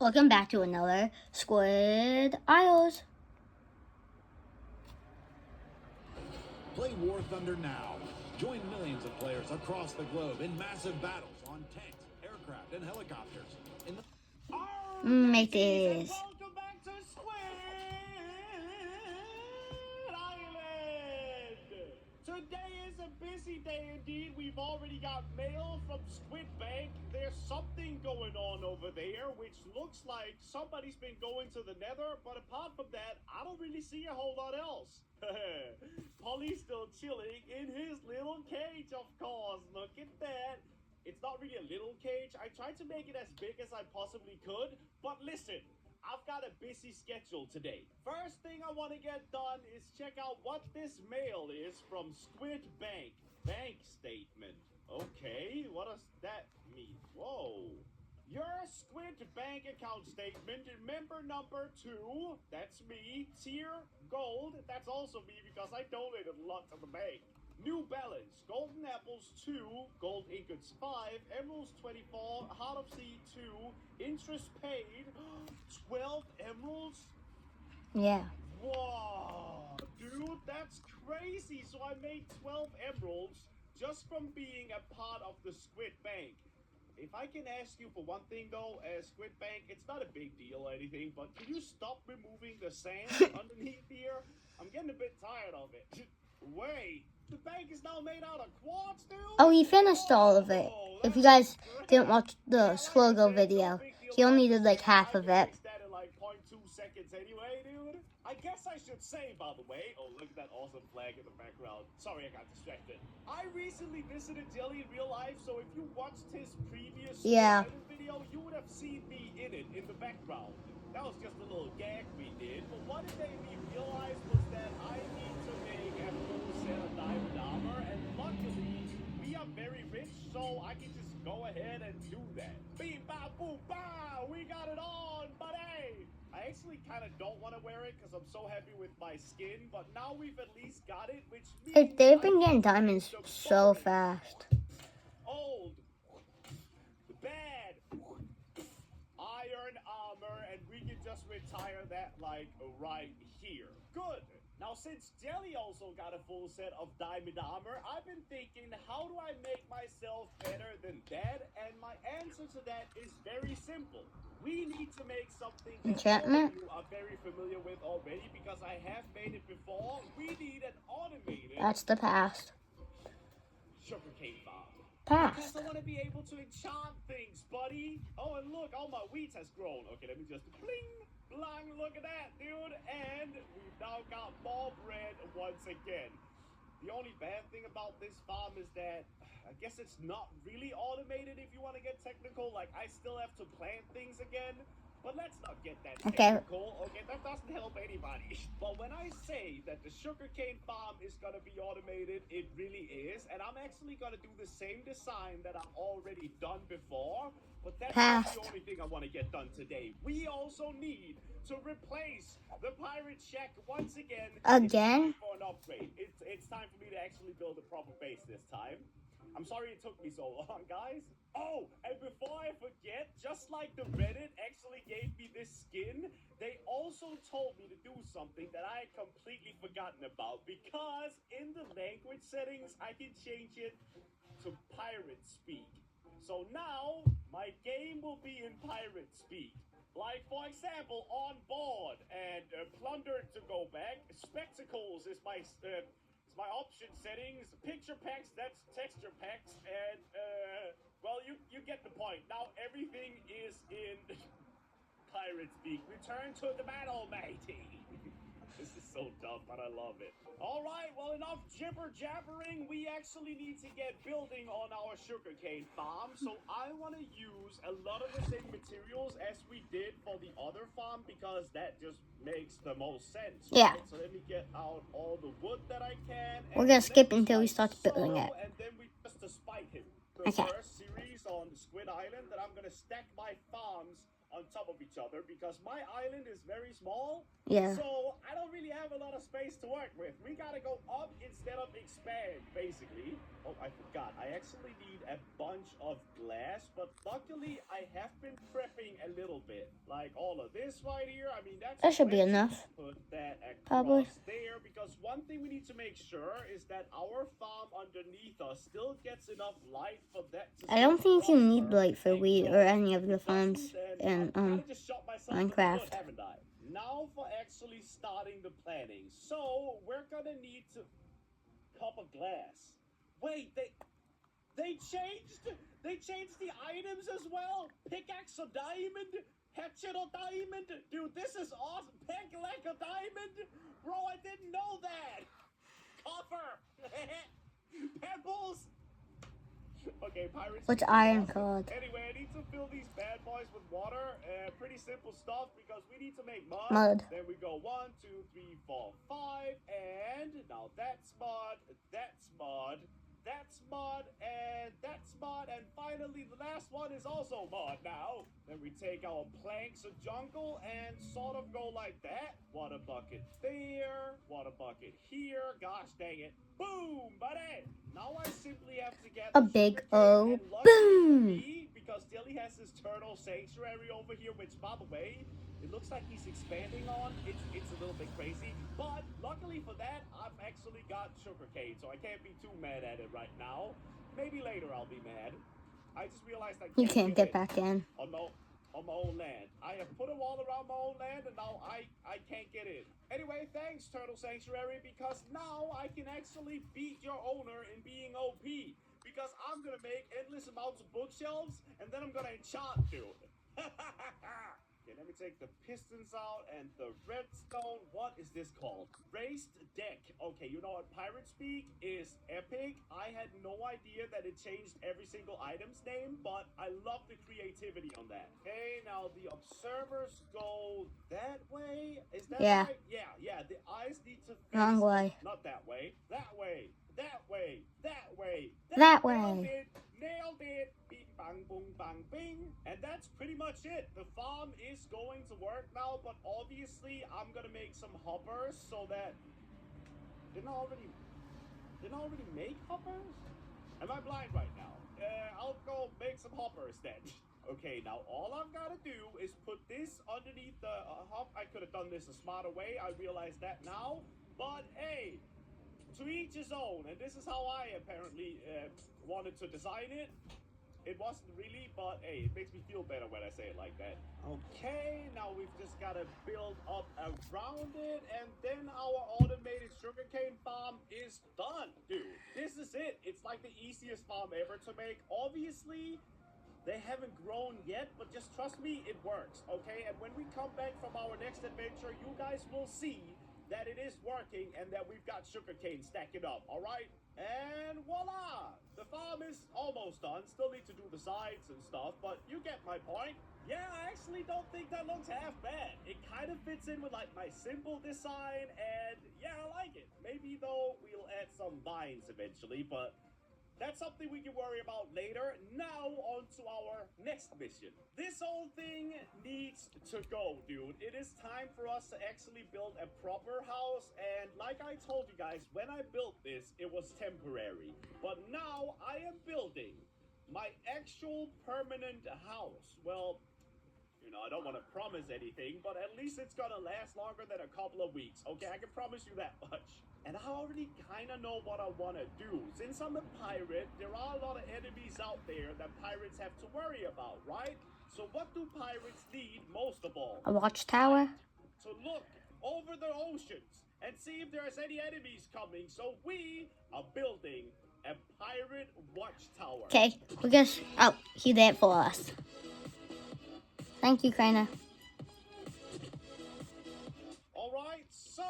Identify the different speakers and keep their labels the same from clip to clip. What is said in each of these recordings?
Speaker 1: Welcome back to another Squid Isles.
Speaker 2: Play War Thunder now. Join millions of players across the globe in massive battles on tanks, aircraft, and helicopters.
Speaker 1: Make this.
Speaker 3: Welcome back to Squid Island. Today is a busy day indeed. We've already got mail from Squid Bank. There's something going on over there, which looks like somebody's been going to the Nether. But apart from that, I don't really see a whole lot else. Polly's still chilling in his little cage, of course. Look at that. It's not really a little cage. I tried to make it as big as I possibly could, but listen, I've got a busy schedule today. First thing I want to get done is check out what this mail is from Squid Bank. Bank statement. Okay, what does that mean? Whoa. Your Squid Bank account statement, member number 2, that's me. Tier gold, that's also me because I donated a lot to the bank. New balance, golden apples 2, gold ingots 5, emeralds 24, heart of sea 2, interest paid 12 emeralds.
Speaker 1: Yeah.
Speaker 3: Whoa, dude, that's crazy. So I made 12 emeralds just from being a part of the Squid Bank. If I can ask you for one thing though, Squid Bank, it's not a big deal or anything, but can you stop removing the sand underneath here? I'm getting a bit tired of it. Wait, the bank is now made out of quartz, dude?
Speaker 1: Oh, he finished all of it. If you guys didn't watch the Slogo video, he only did like half of it.
Speaker 3: That in like 0.2 seconds anyway, dude. I guess I should say, by the way, oh, look at that awesome flag in the background. Sorry, I got distracted. I recently visited Jelly in real life, so if you watched his previous video, you would have seen me in it, in the background. That was just a little gag we did, but what it made me realize was that I need to make a full set of diamond armor, and luckily, we are very rich, so I can just go ahead and do that. Beep, ba, boop, ba! We got it on, buddy! I actually kind of don't want to wear it because I'm so happy with my skin, but now we've at least got it, which means
Speaker 1: They've been getting diamonds so fast.
Speaker 3: Old, bad, iron armor, and we can just retire that like right here. Good. Now, since Jelly also got a full set of diamond armor, I've been thinking, how do I make myself better than that? And my answer to that is very simple. We need to make something that all of you are very familiar with already because I have made it before. We need an automated...
Speaker 1: That's the past.
Speaker 3: Sugarcane farm.
Speaker 1: Past.
Speaker 3: Because I want to be able to enchant things, buddy. Oh, and look, all my wheat has grown. Okay, let me just bling, blang, look at that, dude. And we've now got more bread once again. The only bad thing about this farm is that I guess it's not really automated if you want to get technical. Like, I still have to plant things again. But let's not get that technical. Okay, that doesn't help anybody. But when I say that the sugarcane farm is going to be automated, it really is. And I'm actually going to do the same design that I've already done before. But that's not the only thing I want to get done today. We also need to replace the pirate shack once again.
Speaker 1: Again?
Speaker 3: For an upgrade. It's time for me to actually build a proper base this time. I'm sorry it took me so long, guys. Oh, and before I forget, just like the Reddit actually gave me this skin, they also told me to do something that I had completely forgotten about. Because in the language settings, I can change it to pirate speak. So now, my game will be in pirate speak. Like, for example, on board and plundered to go back. Spectacles is my option settings. Picture packs, that's texture packs, and well, you get the point. Now everything is in pirate speak. Return to the battle, matey. This is so dumb, but I love it. All right, well, enough jibber-jabbering. We actually need to get building on our sugarcane farm. So I want to use a lot of the same materials as we did for the other farm because that just makes the most sense.
Speaker 1: Yeah.
Speaker 3: Right? So let me get out all the wood that I can.
Speaker 1: We're going to skip until he starts building it.
Speaker 3: And then we just to spite him. The first series on Squid Island that I'm going to stack my farms on top of each other because my island is very small.
Speaker 1: Yeah.
Speaker 3: So I don't really have a lot of space to work with. We gotta go up instead of expand, basically. Oh, I forgot. I actually need a bunch of glass, but luckily I have been prepping a little bit. Like all of this right here. I mean, that's
Speaker 1: That should be
Speaker 3: plenty.
Speaker 1: enough.
Speaker 3: Put that across
Speaker 1: Probably.
Speaker 3: there, because one thing we need to make sure is that our farm underneath us still gets enough light for that to
Speaker 1: I don't think you need
Speaker 3: prosper
Speaker 1: light for
Speaker 3: and
Speaker 1: wheat
Speaker 3: grow.
Speaker 1: or any of the
Speaker 3: If it
Speaker 1: farms
Speaker 3: doesn't,
Speaker 1: in
Speaker 3: then I've kinda just shot myself in the
Speaker 1: Minecraft.
Speaker 3: foot, haven't I? Now for actually starting the planning. So we're gonna need to cup of glass. Wait, they changed the items as well. Pickaxe a diamond, hatchet a diamond. Dude, this is awesome. Pick like a diamond, bro. I didn't know that. Copper, pebbles. Okay, pirates.
Speaker 1: What's
Speaker 3: is
Speaker 1: iron
Speaker 3: awesome.
Speaker 1: called?
Speaker 3: Anyway, I need to fill these bad boys with water. Pretty simple stuff because we need to make mud.
Speaker 1: Mud.
Speaker 3: Then we go 1, 2, 3, 4, 5, and now that's mud, that's mud, that's mud, and that's mud, and finally the last one is also mud now. Then we take our planks of jungle and sort of go like that. Water bucket there, water bucket here. Gosh dang it. Boom, buddy. Now I simply have to get
Speaker 1: A
Speaker 3: the
Speaker 1: big
Speaker 3: sugarcane,
Speaker 1: O
Speaker 3: and luckily for
Speaker 1: boom.
Speaker 3: me, because Dilly has his turtle sanctuary over here, which by the way, it looks like he's expanding on. It's a little bit crazy, but luckily for that, I've actually got sugarcane, so I can't be too mad at it right now. Maybe later I'll be mad. I just realized I
Speaker 1: You can't get
Speaker 3: it
Speaker 1: back in.
Speaker 3: on my own land. I have put a wall around my own land, and now I can't get in. Anyway, thanks Turtle Sanctuary, because now I can actually beat your owner in being OP. Because I'm gonna make endless amounts of bookshelves, and then I'm gonna enchant dude. Okay, let me take the pistons out and the redstone. What is this called? Raised deck. Okay, you know what pirate speak is epic. I had no idea that it changed every single item's name, but I love the creativity on that. Okay, now the observers go that way. Is that
Speaker 1: Yeah.
Speaker 3: right? Yeah. The eyes need to face
Speaker 1: Wrong way.
Speaker 3: Not that way. That way. That way. That way.
Speaker 1: That
Speaker 3: Nailed
Speaker 1: way.
Speaker 3: it. Nailed it. Bing, bang, boom, bang, bing. And that's pretty much it. The farm is going to work now, but obviously I'm gonna make some hoppers so that didn't I already make hoppers? Am I blind right now? I'll go make some hoppers then. Okay, now all I've got to do is put this underneath the hop. I could have done this a smarter way. I realize that now. But hey, to each his own. And this is how I apparently wanted to design it. It wasn't really, but hey, it makes me feel better when I say it like that. Okay, now we've just got to build up around it, and then our automated sugarcane farm is done, dude. This is it. It's like the easiest farm ever to make. Obviously, they haven't grown yet, but just trust me, it works, okay? And when we come back from our next adventure, you guys will see that it is working and that we've got sugarcane stacking up, all right? And voila! The farm is almost done. Still need to do the sides and stuff, but you get my point. Yeah, I actually don't think that looks half bad. It kind of fits in with like my simple design, and yeah, I like it. Maybe though we'll add some vines eventually, but that's something we can worry about later. Now, on to our next mission. This whole thing needs to go, dude. It is time for us to actually build a proper house. And like I told you guys, when I built this, it was temporary. But now I am building my actual permanent house. Well, you know, I don't want to promise anything, but at least it's gonna last longer than a couple of weeks. Okay, I can promise you that much. And I already kind of know what I want to do. Since I'm a pirate, there are a lot of enemies out there that pirates have to worry about, right? So what do pirates need most of all?
Speaker 1: A watchtower?
Speaker 3: To look over the oceans and see if there's any enemies coming. So we are building a pirate watchtower.
Speaker 1: Okay, we're gonna. Oh, he did it for us. Thank you, Crainer.
Speaker 3: Alright, so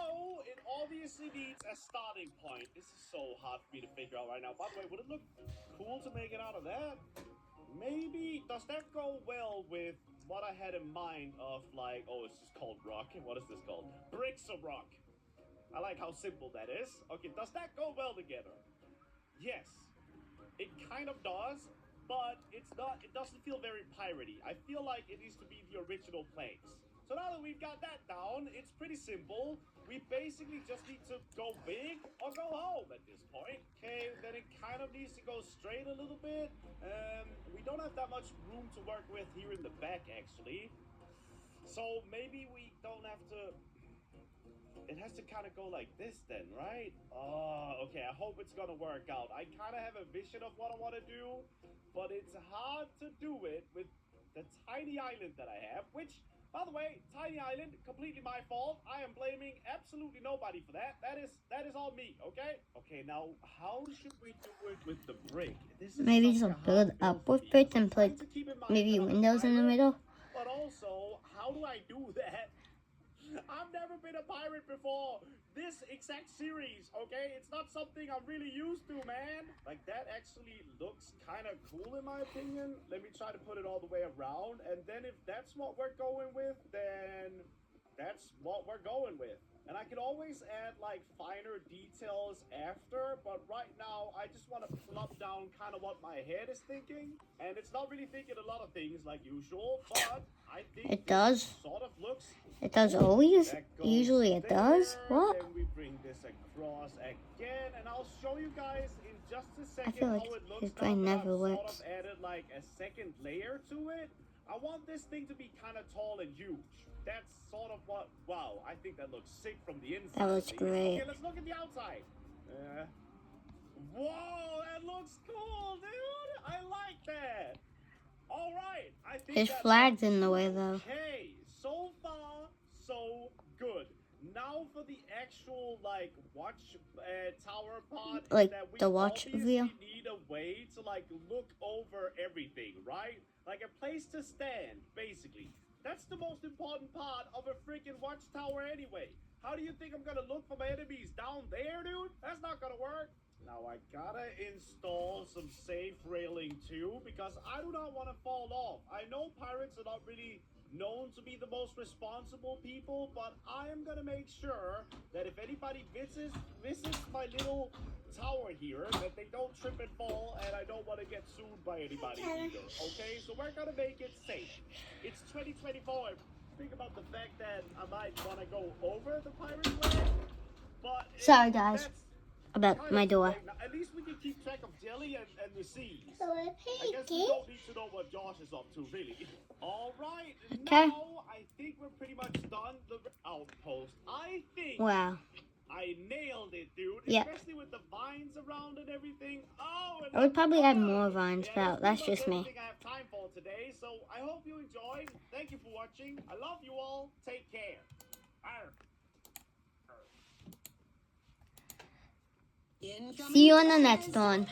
Speaker 3: it obviously needs a starting point. This is so hard for me to figure out right now. By the way, would it look cool to make it out of that? Maybe. Does that go well with what I had in mind of like, oh, it's just called rock. What is this called? Bricks of rock. I like how simple that is. Okay, does that go well together? Yes, it kind of does. but it's not. It doesn't feel very piratey. I feel like it needs to be the original place. So now that we've got that down, it's pretty simple. We basically just need to go big or go home at this point. Okay, then it kind of needs to go straight a little bit. We don't have that much room to work with here in the back, actually. So maybe we don't have to... It has to kind of go like this then, right? Oh, okay, I hope it's gonna work out. I kind of have a vision of what I want to do, but it's hard to do it with the tiny island that I have, which... By the way, tiny island, completely my fault. I am blaming absolutely nobody for that. That is all me, okay? Okay, now how should we do it with the brick? This is
Speaker 1: Maybe
Speaker 3: such
Speaker 1: some
Speaker 3: a
Speaker 1: build
Speaker 3: hard build
Speaker 1: up
Speaker 3: for
Speaker 1: with
Speaker 3: me,
Speaker 1: bricks
Speaker 3: 'cause I'm
Speaker 1: and
Speaker 3: trying
Speaker 1: put
Speaker 3: to keep in mind
Speaker 1: maybe
Speaker 3: that I'm a
Speaker 1: windows in the
Speaker 3: pirate,
Speaker 1: middle.
Speaker 3: but also, how do I do that? I've never been a pirate before. This exact series, okay? It's not something I'm really used to, man. Like, that actually looks kind of cool in my opinion. Let me try to put it all the way around. And then if that's what we're going with, then that's what we're going with. And I can always add, like, finer details after. But right now, I just want to plump down kind of what my head is thinking. And it's not really thinking a lot of things like usual. But I think
Speaker 1: It does.
Speaker 3: sort of looks...
Speaker 1: It does
Speaker 3: Ooh,
Speaker 1: always.
Speaker 3: that goes
Speaker 1: Usually it does.
Speaker 3: there,
Speaker 1: What?
Speaker 3: Then we bring this across again, and I'll show you guys in just a second
Speaker 1: feel like
Speaker 3: how it looks
Speaker 1: his
Speaker 3: now
Speaker 1: brain
Speaker 3: that
Speaker 1: never
Speaker 3: I've
Speaker 1: works.
Speaker 3: sort of added like a second layer to it. I want this thing to be kind of tall and huge. That's sort of what... Wow, I think that looks sick from the inside.
Speaker 1: That looks
Speaker 3: at least.
Speaker 1: great.
Speaker 3: Okay, let's look at the outside. Whoa, that looks cool, dude. I like that. All right, I think
Speaker 1: His
Speaker 3: that
Speaker 1: flag's
Speaker 3: looks
Speaker 1: in the way though.
Speaker 3: okay. So far, so good. Now for the actual like watch tower part, is
Speaker 1: Like
Speaker 3: that we
Speaker 1: the watch
Speaker 3: obviously
Speaker 1: view.
Speaker 3: need a way to like look over everything, right? Like a place to stand, basically. That's the most important part of a freaking watchtower anyway. How do you think I'm gonna look for my enemies down there, dude? That's not gonna work. Now I gotta install some safe railing too, because I do not want to fall off. I know pirates are not really known to be the most responsible people, but I am gonna make sure that if anybody visits my little tower here, that they don't trip and fall, and I don't want to get sued by anybody either. Okay, so we're gonna make it safe. It's 2024. Think about the fact that I might want to go over the pirate flag, but
Speaker 1: Sorry, guys.
Speaker 3: that's
Speaker 1: About
Speaker 3: kind
Speaker 1: my
Speaker 3: of
Speaker 1: door.
Speaker 3: late now. At least we can keep track of Jelly and the seas.
Speaker 1: So
Speaker 3: I guess we don't need to know what Josh is up to, really. All right,
Speaker 1: Okay.
Speaker 3: now I think we're pretty much done the outpost. I think
Speaker 1: Wow.
Speaker 3: I nailed it, dude.
Speaker 1: Yeah.
Speaker 3: Especially with the vines around and everything. Oh, and
Speaker 1: I would probably add
Speaker 3: oh,
Speaker 1: more vines,
Speaker 3: yeah,
Speaker 1: but that's
Speaker 3: pretty much
Speaker 1: just me.
Speaker 3: everything I have time for today. So I hope you enjoyed. Thank you for watching. I love you all. Take care. Arr.
Speaker 1: See you on the next one.